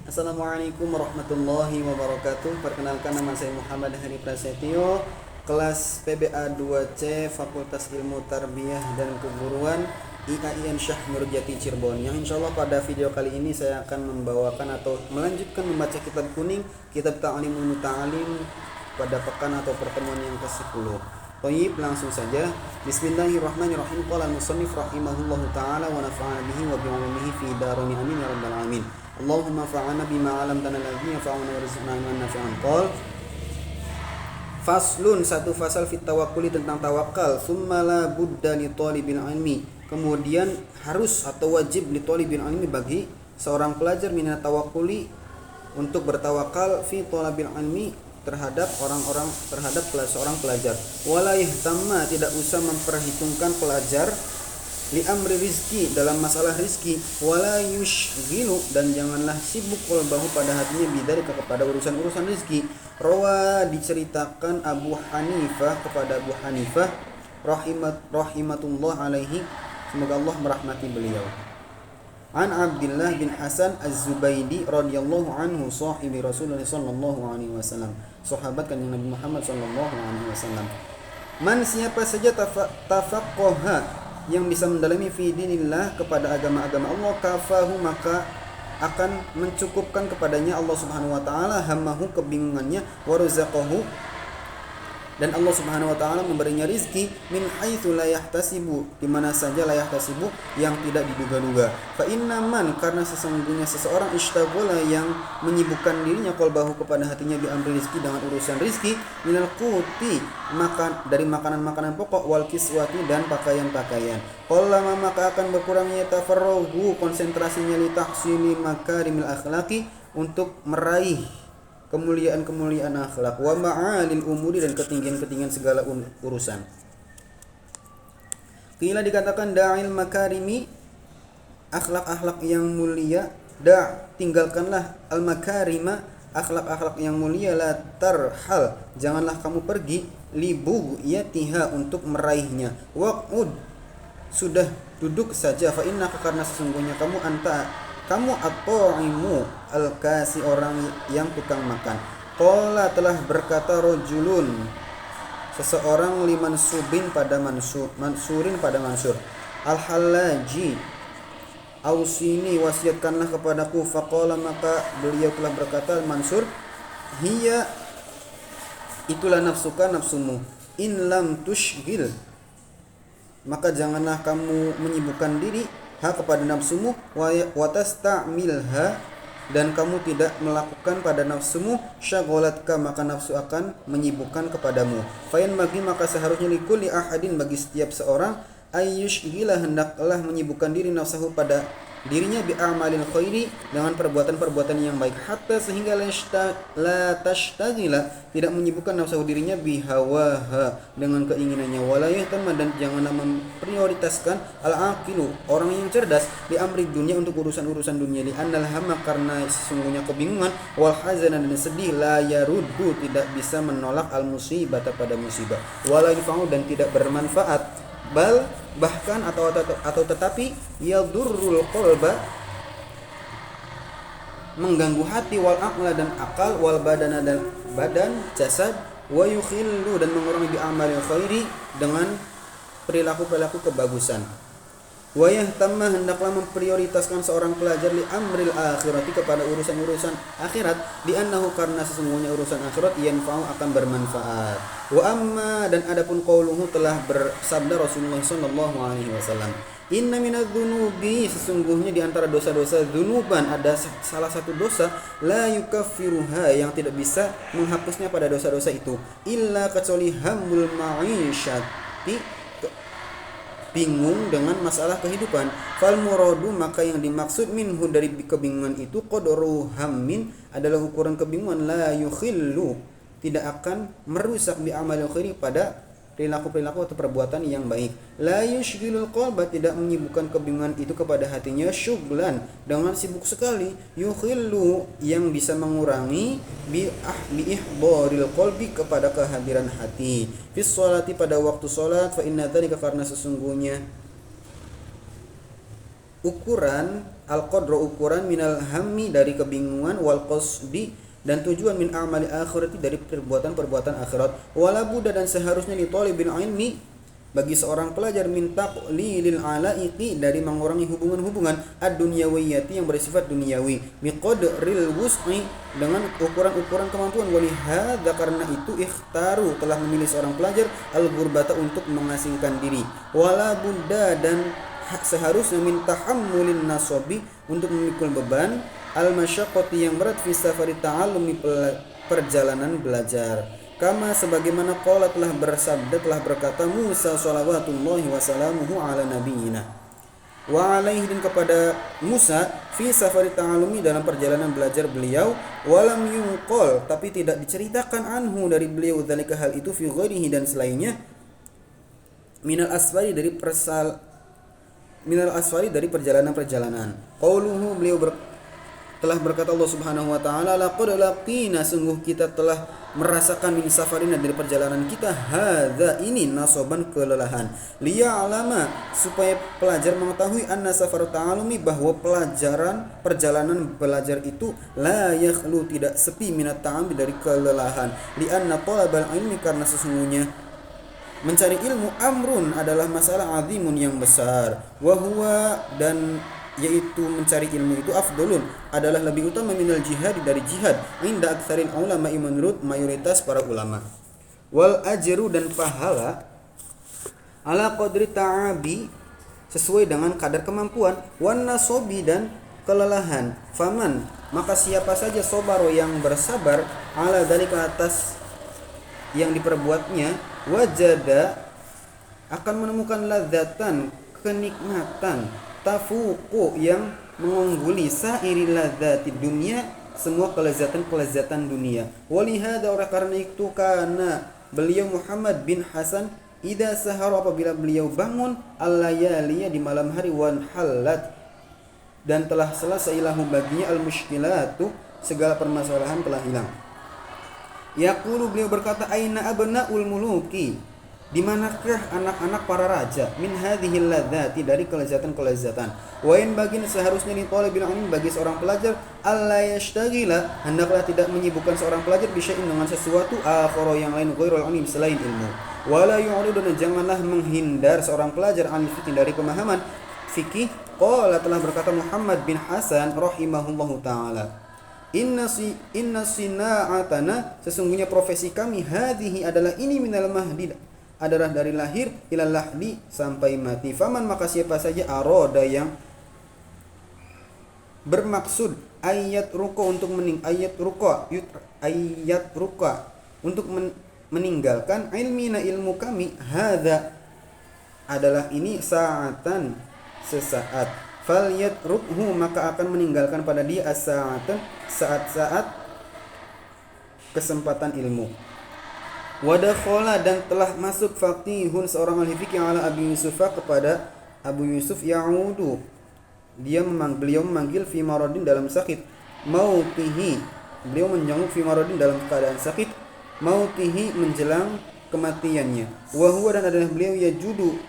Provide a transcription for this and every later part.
Assalamualaikum warahmatullahi wabarakatuh. Perkenalkan, nama saya Muhammad Hari Prasetyo, kelas PBA 2C Fakultas Ilmu Tarbiyah dan Keguruan IAIN Syah Nurjati Cirebon. Yang insya Allah pada video kali ini saya akan membawakan atau melanjutkan membaca kitab kuning, kitab Ta'limul Muta'alim pada pekan atau pertemuan yang ke-10. Baik, langsung saja. Bismillahirrahmanirrahim. Qala al-musannif rahimahullahu ta'ala wa nafa'ana bihi wa bi'ulumihi fi darini amin ya rabbal alamin. Allahumma fa'ana bima 'allamtana alladhi yanfa'una warzuqna ilman nafi'an. Qal Faslun, satu fasal fit tawakkuli tentang tawakal. Tsumma la budda li talibil ilmi. Kemudian harus atau wajib li talibil ilmi bagi seorang pelajar minat tawakkuli untuk bertawakal fi talabil ilmi terhadap seorang pelajar. Wala yahtamma, tidak usah memperhitungkan pelajar li amri rizki, dalam masalah rizki. Wala yushghilu, dan janganlah sibuk qalbahu pada hatinya bidzalika, kepada urusan-urusan rizki. Rawa, diceritakan Abu Hanifah kepada Abu Hanifah rahimatullah alaihi, semoga Allah merahmati beliau. An Abdullah bin Hasan Az-Zubaidi radhiyallahu anhu, sahibi Rasulullah sallallahu alaihi wasallam, sahabat kanjeng Nabi Muhammad sallallahu alaihi wasallam. Man, siapa saja tafaqqaha, yang bisa mendalami fi dinillah, kepada agama-agama Allah, kafahu, maka akan mencukupkan kepadanya Allah Subhanahu wa taala hammahu, kebingungannya, warzaqahu, dan Allah Subhanahu wa taala memberinya rizki min haitsu la yahtasibu, di mana saja la yahtasibu, yang tidak diduga-duga. Fa inna man, karena sesungguhnya seseorang ishtaghala, yang menyibukkan dirinya qalbahu, kepada hatinya, bi amri rizki, dengan urusan rizki, minal quti, makan dari makanan-makanan pokok, wal kiswati, dan pakaian-pakaian. Qallama, maka akan berkurangnya tafarruhu, konsentrasinya, li tahsili makarimil akhlaqi, untuk meraih kemuliaan-kemuliaan akhlak, wa ma'alil umuri, dan ketinggian-ketinggian segala urusan. Qila, dikatakan da'il makarimi, akhlak-akhlak yang mulia, tinggalkanlah al makarima, akhlak-akhlak yang mulia, la tarhal, janganlah kamu pergi, libu yatiha, untuk meraihnya, waqud, sudah duduk saja, fa innaka, karena sesungguhnya kamu at-ta'imu al-kasi, orang yang tukang makan. Qala, telah berkata rojulun, seseorang, liman subin, pada mansurin pada mansur, al-halaji, ausini, wasiatkanlah kepadaku. Faqala, maka beliau telah berkata Mansur, hiya, itulah nafsuka, nafsumu, in lam tushghil, maka janganlah kamu menyibukkan diri kepada nafsumu, wa tasta'milha, dan kamu tidak melakukan pada nafsumu, syagolatka, maka nafsu akan menyibukkan kepadamu. Fayan bagi, maka seharusnya likulli ahadin, bagi setiap seorang, ayyushghila, hendaklah menyibukkan diri nafsahu, pada dirinya, bi amalil khairi, dengan perbuatan-perbuatan yang baik, hatta, sehingga la tashtagila, tidak menyibukkan nafsahu dirinya, bi hawaha, dengan keinginannya, wala yahtamma, dan janganlah memprioritaskan al-aqilu, orang yang cerdas, bi amri dunia, untuk urusan-urusan dunia, li annal hamma, karena sesungguhnya kebingungan, wal hazana, dan sedih, la yaruddu, tidak bisa menolak al musibah, pada musibah, wala yafa'u, dan tidak bermanfaat, bal, bahkan, atau tetapi, yadurrul qalba, mengganggu hati, wal aqla, dan akal, wal badana, dan badan, jasad, wa yukhillu, dan mengurangi bi amalil khairi, dengan perilaku-perilaku kebagusan. Wa yahtamma, hendaklah memprioritaskan seorang pelajar li amril akhirati, kepada urusan-urusan akhirat, di annahu, karena sesungguhnya urusan akhirat, yanfa'u, akan bermanfaat. Wa amma, dan adapun qauluhu, telah bersabda Rasulullah sallallahu alaihi wasallam, inna minadz-dzunubi, sesungguhnya di antara dosa-dosa, dzunuban, ada salah satu dosa, la yukaffiruha, yang tidak bisa menghapusnya pada dosa-dosa itu, illa, kecuali hammul ma'isyati, bingung dengan masalah kehidupan. Fal muradu, maka yang dimaksud minhu, dari kebingungan itu, qadru hammin, adalah ukuran kebingungan, la yukhillu, tidak akan merusak bi amalil khairi, pada perilaku-perilaku atau perbuatan yang baik. La yushghilul qalba, tidak menyibukkan kebingungan itu kepada hatinya, syughlan, dengan sibuk sekali, yukhillu, yang bisa mengurangi bi ihdaril qalbi, kepada kehadiran hati, fi sholati, pada waktu salat, fa inna dzalika, karena sesungguhnya ukuran al-qadra ukuran minal hammi dari kebingungan wal qasdi dan tujuan min amali akhirati dari perbuatan-perbuatan akhirat wala budda dan seharusnya li talibil ilmi bagi seorang pelajar min taqlilil alaiqi dari mengurangi hubungan-hubungan ad-dunyawiyati yang bersifat duniawi biqadril wus'i dengan ukuran-ukuran kemampuan walihada karena itu ikhtaru telah memilih seorang pelajar al-ghurbata untuk mengasingkan diri wala budda dan seharusnya min tahammulin nasabi untuk memikul beban al-masyaqqati yang berat fi safari ta'allumi perjalanan belajar kama sebagaimana qala telah berkata Musa shalawatullahi wasalamuhu ala nabiyina wa alaihi dan kepada Musa fi safari ta'allumi dalam perjalanan belajar beliau walam yunqal tapi tidak diceritakan anhu dari beliau dzalika hal itu fi ghairihi dan selainnya minal asfari dari perjalanan-perjalanan qauluhu beliau telah berkata Allah Subhanahu wa taala laqad laqina sungguh kita telah merasakan min safarina dari perjalanan kita hadza ini nasoban kelelahan liya'lama supaya pelajar mengetahui anna safar ta'alumi bahwa perjalanan belajar itu la yakhlu tidak sepi minat ta'ambi dari kelelahan li anna talabal ilmi karena sesungguhnya mencari ilmu amrun adalah masalah azimun yang besar wa huwa dan yaitu mencari ilmu itu afdolun adalah lebih utama minal jihad dari jihad inda aktsarin ulama menurut mayoritas para ulama wal ajru dan pahala ala qadri ta'abi sesuai dengan kadar kemampuan wan nasobi dan kelelahan faman maka siapa saja sobaro yang bersabar ala dalika atas yang diperbuatnya wajada akan menemukan ladzatan kenikmatan tafuqu yang mengungguli sairi ladzati dunia semua kelezatan dunia walihada oleh karena itu karena beliau Muhammad bin Hasan idza sahara apabila beliau bangun al-layaliya di malam hari wan halat dan telah selesai lahu baginya al-mushkilatu segala permasalahan telah hilang yaqulu beliau berkata aina abnaul muluki di manakah anak-anak para raja min hadhil ladzati dari kelezatan-kelezatan wa in bagin seharusnya li talibil ilmi bagi seorang pelajar alla yashtagila hendaklah tidak menyibukkan seorang pelajar bisyai'in dengan sesuatu akhara yang lain ghairul ilmi selain ilmu wala yu'ridu dan janganlah menghindar seorang pelajar an fikih dari pemahaman fikih qala telah berkata Muhammad bin Hasan rahimahullahu taala inna sina'atana sesungguhnya profesi kami hadhihi adalah ini minal mahdi adalah dari lahir ilal lahdi sampai mati faman maka siapa saja aroda yang bermaksud ayat ruko untuk meninggalkan ilmina ilmu kami hadza adalah ini saatan sesaat falyat rukhu maka akan meninggalkan pada dia as-saatan saat-saat kesempatan ilmu wadakhala dan telah masuk faqihun seorang ahli fikih ala Abi Yusuf kepada Abu Yusuf ya'udu beliau memanggil fi maradin dalam sakit mautihi beliau menjenguk fi maradin dalam keadaan sakit mautihi menjelang kematiannya wa huwa dan adalah beliau yajudu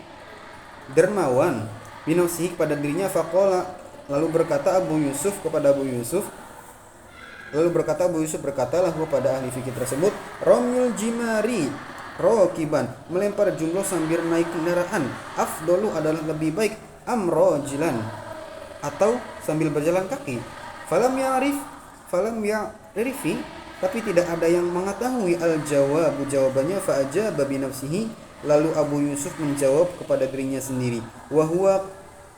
dermawan binafsihi pada dirinya faqala lalu berkata Abu Yusuf berkatalah kepada ahli fikih tersebut romyul jimari rokiban melempar jumlah sambil naik kendaraan afdolu adalah lebih baik amrojilan atau sambil berjalan kaki falam ya'rifi tapi tidak ada yang mengetahui jawabannya fa ajaba bi nafsihi lalu Abu Yusuf menjawab kepada dirinya sendiri wa huwa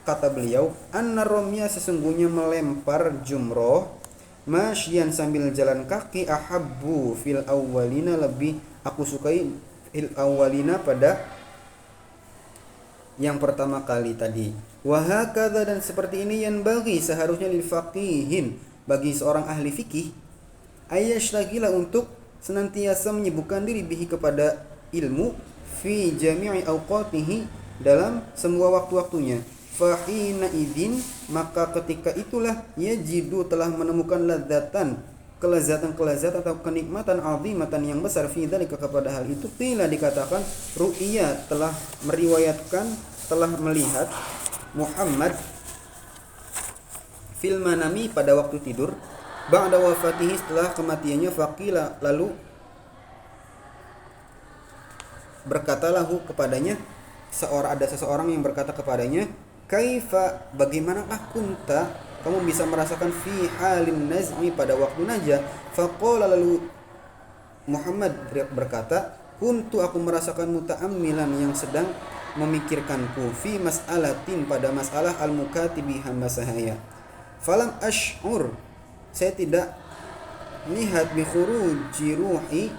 kata beliau anna romya sesungguhnya melempar jumroh masyian sambil jalan kaki ahabbu fil awwalina lebih aku sukai fil awwalina pada yang pertama kali tadi wa hakadha dan seperti ini yang bagi seharusnya lil faqihin bagi seorang ahli fikih ayyashtagila untuk senantiasa menyibukkan diri bihi kepada ilmu fi jami'i awqatihi dalam semua waktu-waktunya fahina idin maka ketika itulah yajidu telah menemukan kelezatan atau kenikmatan azimatan yang besar fi dzalika kepada hal itu qila dikatakan ru'ya telah meriwayatkan telah melihat Muhammad fil manami pada waktu tidur, ba'da wafatihi setelah kematiannya, faqila lalu berkatalahu kepadanya, ada seseorang yang berkata kepadanya, kaifa bagaimanakah kunta kamu bisa merasakan fi halin naz'i pada waktu najah? Faqala lalu Muhammad berkata, kuntu aku merasakan muta'ammilan yang sedang memikirkanku fi mas'alatin pada masalah al-mukatibi hamba sahaya. Falam ash'ur, saya tidak melihat bi khuruji ruhi,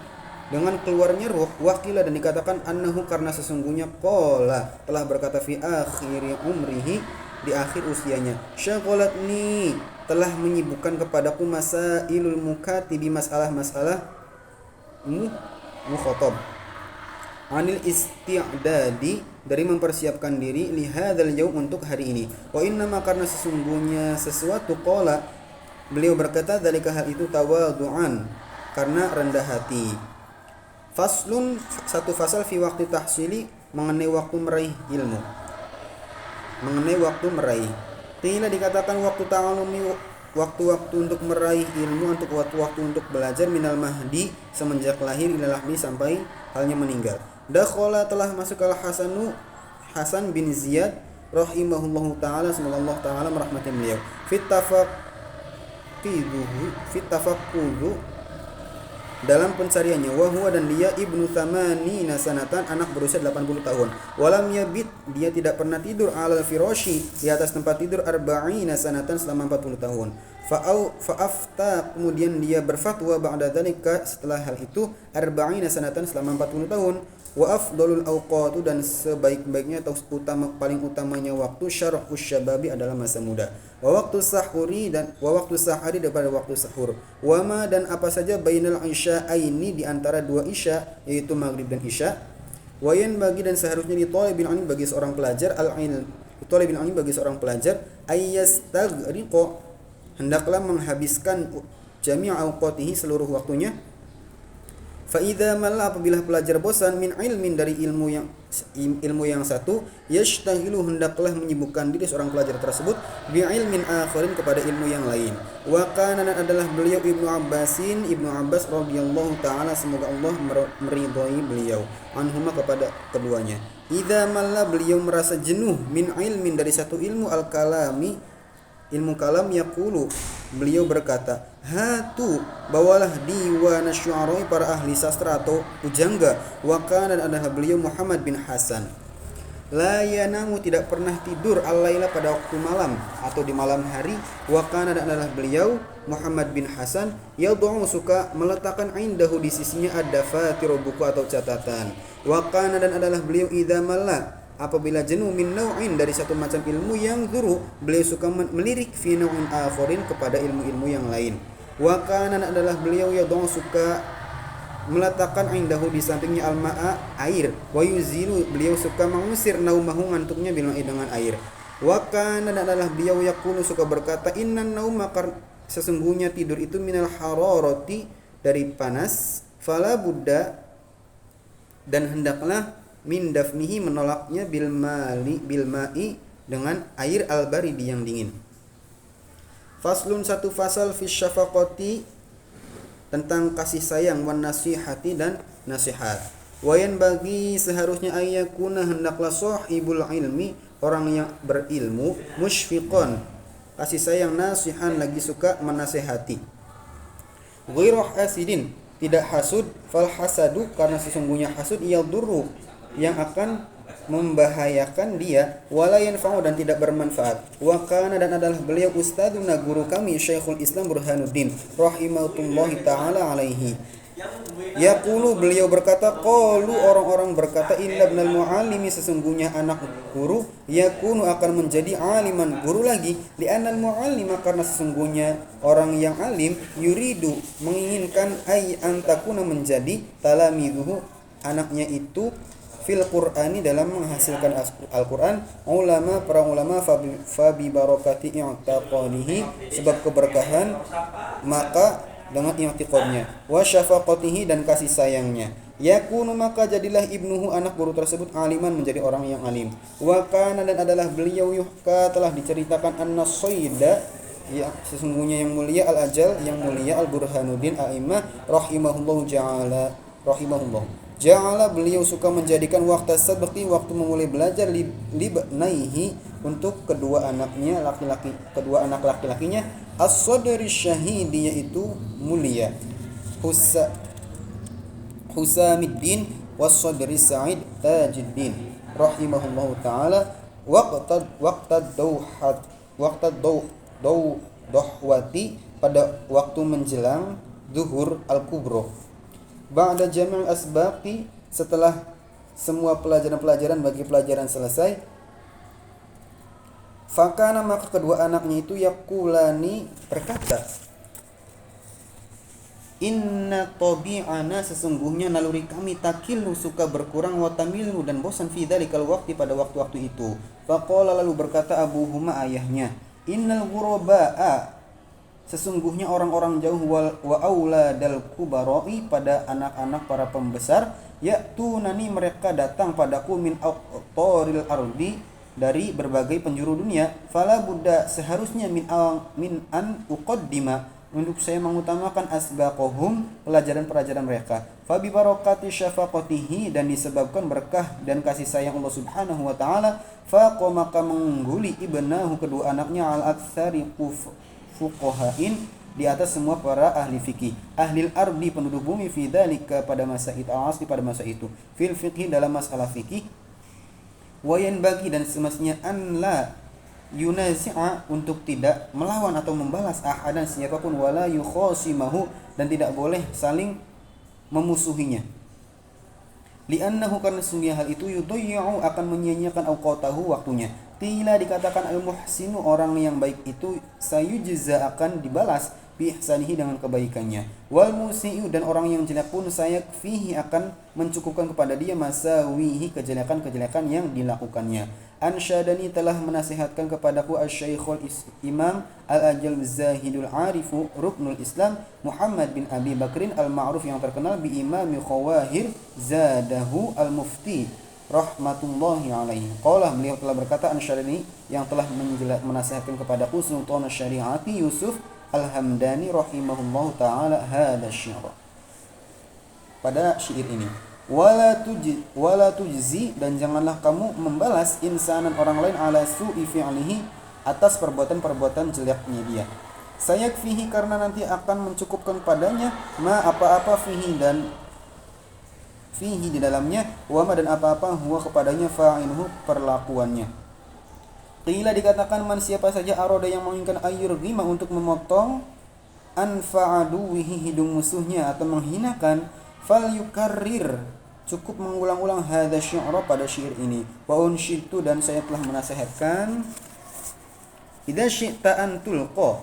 dengan keluarnya ruh, wakila dan dikatakan annahu karena sesungguhnya qala telah berkata fi akhiri umrihi di akhir usianya, syaghalatni telah menyibukkan kepadaku masailul mukatibi masalah-masalah mukhatab anil isti'dadi dari mempersiapkan diri li hadzal yaum untuk hari ini. Wa innama karena sesungguhnya sesuatu qala beliau berkata dzalika hal itu tawadhu'an karena rendah hati. Faslun satu fasal fi waktu tahsili mengenai waktu meraih ilmu. Mengenai waktu meraih. Qila dikatakan waktu ta'allumi waktu-waktu untuk meraih ilmu, untuk waktu-waktu untuk belajar minal mahdi semenjak lahir ila lahdi sampai halnya meninggal. Dakhala telah masuk al Hasan bin Ziyad rahimahullahu taala, semoga Allah taala merahmati beliau. Fit tafaqqudu dalam pencariannya, wa huwa dan dia ibnu thamani sanatan anak berusia 80 tahun. Walam yabit dia tidak pernah tidur alal firashi di atas tempat tidur arba'ina sanatan selama 40 tahun. Fa'afta kemudian dia berfatwa ba'da dzalika setelah hal itu arba'ina sanatan selama 40 tahun. Wa afdalul awqatu dan sebaik-baiknya atau paling utamanya waktu syarhus syababi adalah masa muda. Wa waktu sahuri daripada waktu sahur. Wa ma dan apa saja bainal isya'aini di antara dua isya yaitu maghrib dan isya. Wa yanbaghi dan seharusnya di thalibil ilmi bagi seorang pelajar ayyastaghriqa hendaklah menghabiskan jami' awqatihi seluruh waktunya. Fa'idha malla apabila pelajar bosan min ilmin dari ilmu yang satu, yashtaghilu hendaklah menyibukkan diri seorang pelajar tersebut bi ilmin akharin kepada ilmu yang lain. Wa kana adalah beliau Ibnu Abbas radhiyallahu taala semoga Allah meridhai beliau anhuma kepada keduanya. Idza malla beliau merasa jenuh min ilmin dari satu ilmu ilmu kalam yaqulu beliau berkata, hatu bawalah diwan syu'ara para ahli sastra atau pujangga. Wa kana adalah beliau Muhammad bin Hasan la yanamu tidak pernah tidur al-laila pada waktu malam atau di malam hari. Wa kana adalah beliau Muhammad bin Hasan yad'u suka meletakkan indahu di sisinya ad-dafatir buku atau catatan. Wa kana dan adalah beliau idza malla apabila jenuh min nau'in dari satu macam ilmu yang zuru beliau suka melirik fi nau'in akharin kepada ilmu-ilmu yang lain. Wa kana adalah beliau yad'u suka meletakkan indahu di sampingnya al-ma'a air, wa yuzilu beliau suka mengusir naumahu ngantuknya dengan air. Wa kana adalah beliau yaqulu suka berkata innan nauma sesungguhnya tidur itu minal hararati dari panas, fala budda dan hendaklah min dafnihi menolaknya bil ma'i dengan air al-baridi yang dingin. Faslun satu fasal fi syafaqati tentang kasih sayang wan nasihati dan nasihat. Wayan bagi seharusnya ayyakuna hendaklah sahibul ilmi orang yang berilmu musyfiqon kasih sayang nasihan lagi suka menasihati. Ghairu hasidin tidak hasud fal hasadu karena sesungguhnya hasud yadurru yang akan membahayakan dia wala yanfa'u dan tidak bermanfaat. Wa kana dan adalah beliau ustadzuna guru kami Syekhul Islam Burhanuddin rahimahullahi taala alaihi. Yaqulu beliau berkata qalu orang-orang berkata inna ibnal muallimi sesungguhnya anak guru yakunu akan menjadi aliman guru lagi li'annal muallima karena sesungguhnya orang yang alim yuridu menginginkan ay antakuna menjadi talamiduhu anaknya itu fil Qur'ani dalam menghasilkan Al-Qur'an para ulama fabi barakati i'taqanihi sebab keberkahan maka dengan i'tiqadnya wa syafaqatihi dan kasih sayangnya yakunu maka jadilah ibnuhu anak guru tersebut aliman menjadi orang yang alim. Wa kana dan adalah beliau yuhka telah diceritakan anna sayda ya sesungguhnya yang mulia al-ajal, yang mulia al-Burhanuddin A'imah rahimahullahu rahimahullah. Ja'ala, beliau suka menjadikan waktu sabqi, waktu memulai belajar, libnaihi, untuk kedua anaknya laki-laki, kedua anak laki-lakinya, as-sadri syahidi, yaitu mulia Husamiddin was-sadri Sa'id Tajuddin rahimahullahu taala, waqtad dohwati, pada waktu menjelang zuhur al-kubro, ba'da jami' asbaqi, setelah semua pelajaran-pelajaran bagi pelajaran selesai. Fakana, maka kedua anaknya itu yaqulani, berkata, inna tabi'ana, sesungguhnya naluri kami, takilu, suka berkurang, watamilu, dan bosan, fi dzalikal waqti, pada waktu-waktu itu. Faqala, lalu berkata abuhuma, ayahnya, innal ghuraba'a, sesungguhnya orang-orang jauh, wa auladal kubaroi, pada anak-anak para pembesar, ya'tunani, mereka datang padaku, min aqtaril ardi, dari berbagai penjuru dunia. Fala budda, seharusnya min an uqaddima, untuk saya mengutamakan asbaqahum, pelajaran-pelajaran mereka. Fabi barakati syafaqatihi, dan disebabkan berkah dan kasih sayang Allah Subhanahu wa taala, faqa, maka mengungguli ibnahu, kedua anaknya, al aktsari fuqahain, di atas semua para ahli fikih, ahlil ardi, penduduk bumi, fi dzalika, pada masa itu, asli, pada masa itu, fil fiqhi, dalam masalah fikih, wayan bagi, dan semestinya, an la yunazi'a, untuk tidak melawan atau membalas, ahadan, siapapun, wala yukhasimahu, dan tidak boleh saling memusuhinya. Li'annahu, karena sesungguhnya hal itu, yudayyi'u, akan menyia-nyiakan awqatahu, waktunya. Qila, dikatakan al-muhsinu, orang yang baik itu, sayujza, akan dibalas, bi ihsanihi, dengan kebaikannya. Wal musii'u, dan orang yang jelek pun, sayakfihi, akan mencukupkan kepada dia, masawihi, kejelekan-kejelekan yang dilakukannya. Ansyadani, telah menasihatkan kepadaku, asy-syaikhul imam al-ajal zahidul arifu ruknul Islam, Muhammad bin Abi Bakrin al-Ma'ruf, yang terkenal bi imami khawahir zadahu al-mufti rahmatullahi alaihi. Qala, beliau telah berkata, ansyadani, yang telah menasihatkan kepadaku, sultan syariati Yusuf Al-Hamdani rahimahullahu ta'ala, hadha syi'ra, pada syair ini. Wala tujzi, dan janganlah kamu membalas, insanan, orang lain, ala su'i fi'lihi, atas perbuatan-perbuatan jeleknya dia. Sayakfihi, karena nanti akan mencukupkan padanya, ma, apa-apa, fihi, dan fihi, di dalamnya, wa ma, dan apa-apa, huwa, kepadanya, fa'inuhu, perlakuannya. Qila, dikatakan, man, siapa saja, aroda, yang menginginkan, ayyurghima, untuk memotong, anfa'aduwihi, hidung musuhnya, atau menghinakan, fal yukarrir, cukup mengulang-ulang, hadha syi'ra, pada syair ini. Wa unsyitu, dan saya telah menasihatkan, idza syi'ta an tulqa,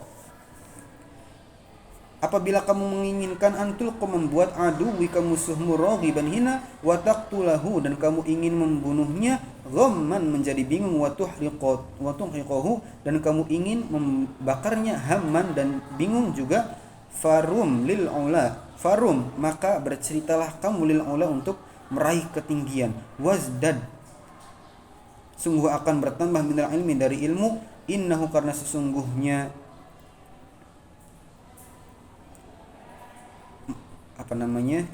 apabila kamu menginginkan, antulqa, membuat, aduwika, musuhmu, raghiban, hina, wa taqtulahu, dan kamu ingin membunuhnya, ghamman, menjadi bingung, wa tuhriqahu, dan kamu ingin membakarnya, hamman, dan bingung juga, farum lil ula, farum, maka berceritalah kamu, lil ula, untuk meraih ketinggian, wazdad, sungguh akan bertambah, minal ilmi, dari ilmu, innahu, karena sesungguhnya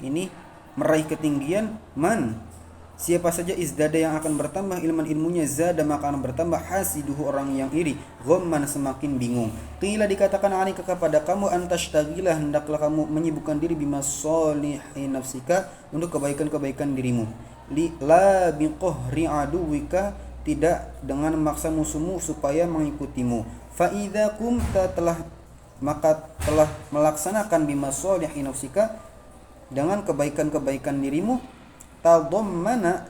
ini meraih ketinggian, man, siapa saja, izdada, yang akan bertambah, ilman, ilmunya, zada, maka akan bertambah, hasiduhu, orang yang iri, ghamman, semakin bingung. Qila, dikatakan, alika, kepada kamu, antashtagilah, hendaklah kamu menyibukkan diri, bimasolihi nafsika, untuk kebaikan-kebaikan dirimu, la biqahri aduwika, tidak dengan memaksa musuhmu supaya mengikutimu. Fa idza kumta, maka telah melaksanakan, bimasolihi nafsika, dengan kebaikan-kebaikan dirimu, tadammana,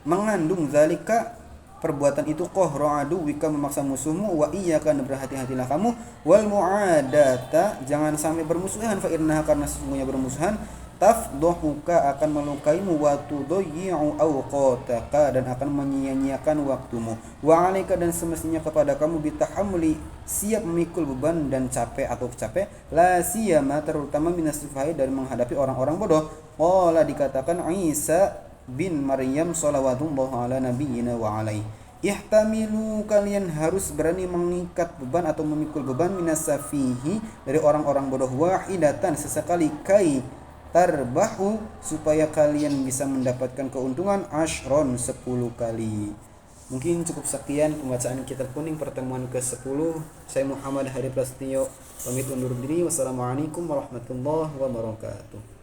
mengandung, zalika, perbuatan itu, qahra aduwika, memaksa musuhmu, wa iyyaka, berhati-hatilah kamu, wal muadata, jangan sampai bermusuhan, fa innaha, karena sesungguhnya bermusuhan, tafdahuka, akan melukaimu, wa tudayyi'u awqataka, dan akan menyia-nyiakan waktumu, wa 'alaika, dan semestinya kepada kamu, bitahammuli, siap memikul beban dan capek atau capek, la siyama, terutama, minas sufahai, dari menghadapi orang-orang bodoh. Qala, dikatakan, Isa bin Maryam, shalawatullah ala nabiyyina wa alaihi, Ihtamilu, kalian harus berani mengikat beban atau memikul beban, minasafihi, dari orang-orang bodoh, wahidatan, sesekali, kai tarbahu, supaya kalian bisa mendapatkan keuntungan, ashron, 10 kali. Mungkin cukup sekian pembacaan kitab kuning pertemuan ke-10. Saya Muhammad Hadi Prasetyo pamit undur diri. Wassalamualaikum warahmatullahi wabarakatuh.